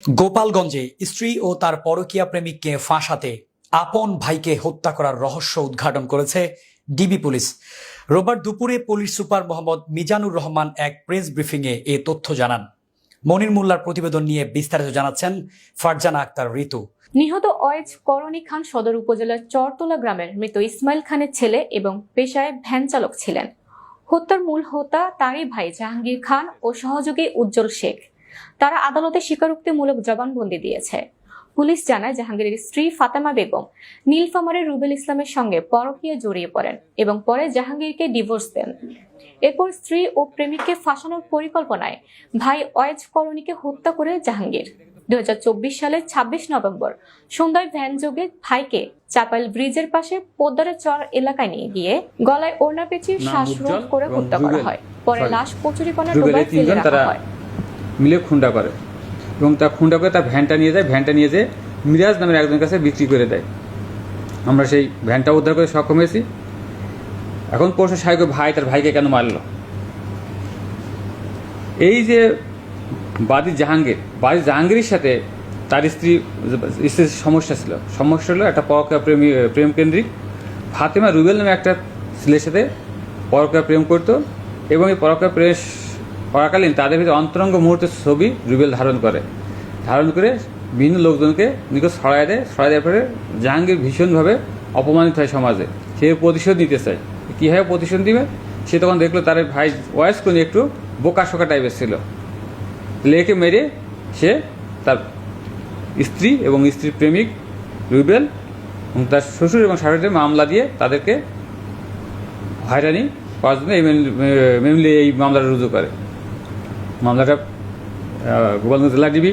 গোপালগঞ্জে স্ত্রী ও তার পরকীয়া প্রেমিককে ফাঁসাতে আপন ভাইকে হত্যা করার রহস্য উদ্ঘাটন করেছে ডিবি পুলিশ। রোববার দুপুরে পুলিশ সুপার মোহাম্মদ মিজানুর রহমান এক প্রেস ব্রিফিংয়ে এ তথ্য জানান। মনির মোল্লার প্রতিবেদন নিয়ে বিস্তারিত জানাচ্ছেন ফারজানা আক্তার ঋতু। নিহত ওয়েজ করণী খান সদর উপজেলার চরতলা গ্রামের মৃত ইসমাইল খানের ছেলে এবং পেশায় ভ্যান চালক ছিলেন। হত্যার মূল হোতা তারই ভাই জাহাঙ্গীর খান ও সহযোগী উজ্জ্বল শেখ। তারা আদালতে স্বীকারোক্তিমূলক জবানবন্দি দিয়েছে। পুলিশ জানায় জাহাঙ্গীরের স্ত্রী ফাতেমা বেগম নীলফামারীর রুবেল ইসলামের সঙ্গে পরকীয়ায় জড়িয়ে পড়েন এবং পরে জাহাঙ্গীরকে ডিভোর্স দেন। এরপর স্ত্রী ও প্রেমিককে ফাঁসানোর পরিকল্পনায় ভাই ওয়েজ করণীকে হত্যা করে জাহাঙ্গীর 2024 সালের 26 নভেম্বর সন্ধ্যায় ভ্যান যোগে ভাইকে চাপাইল ব্রিজের পাশে পোদ্দারের চর এলাকায় নিয়ে গিয়ে গলায় ওড়না পেঁচিয়ে শ্বাসরোধ করে হত্যা করা হয়। পরে লাশ কচুরিপানা ডোবায় ফেলে রাখা হয়। মিলে খুন্ডা করে এবং তা খুন্ডা করে তার ভ্যানটা নিয়ে যেয়ে মিরাজ নামের একজনের কাছে বিক্রি করে দেয়। আমরা সেই ভ্যানটা উদ্ধার করে সক্ষম হয়েছি। এখন প্রশ্ন সাহেব ভাই তার ভাইকে কেন মারল? এই যে বাদী জাহাঙ্গীরের সাথে তার স্ত্রীর সমস্যা হলো একটা পরকীয়া প্রেম কেন্দ্রিক। ফাতেমা রুবেল নামে একটা ছেলের সাথে পরকীয়া প্রেম করতো এবং এই পরকীয়া প্রেম করাকালীন তাদের ভিতরে অন্তরঙ্গ মুহূর্তের ছবি রুবেল ধারণ করে বিভিন্ন লোকজনকে নিকট ছড়ায় দেওয়ার পরে জাহাঙ্গীর ভীষণভাবে অপমানিত হয় সমাজে। সে প্রতিশোধ নিতে চায়। কীভাবে প্রতিশোধ দিবে? সে তখন দেখলো তার ভাই ওয়েজ করণী একটু বোকাশোকা টাইপের ছিল। লেকে মেরে সে তার স্ত্রী এবং স্ত্রীর প্রেমিক রুবেল এবং তার শ্বশুর এবং শাশুড়ির মামলা দিয়ে তাদেরকে হয়রানি করার জন্য এই মামলাটা রুজু করে। মামলাটা গোপালগঞ্জ জেলা ডিবি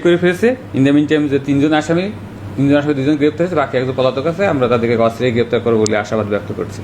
করে ফেলেছে। ইন দ্য মিন টাইম যে তিনজন আসামি 2জন গ্রেপ্তার হয়েছে, বাকি একজন পলাতক আছে। আমরা তাদেরকে অস্ত্রে গ্রেপ্তার করবো বলে আশাবাদ ব্যক্ত করছি।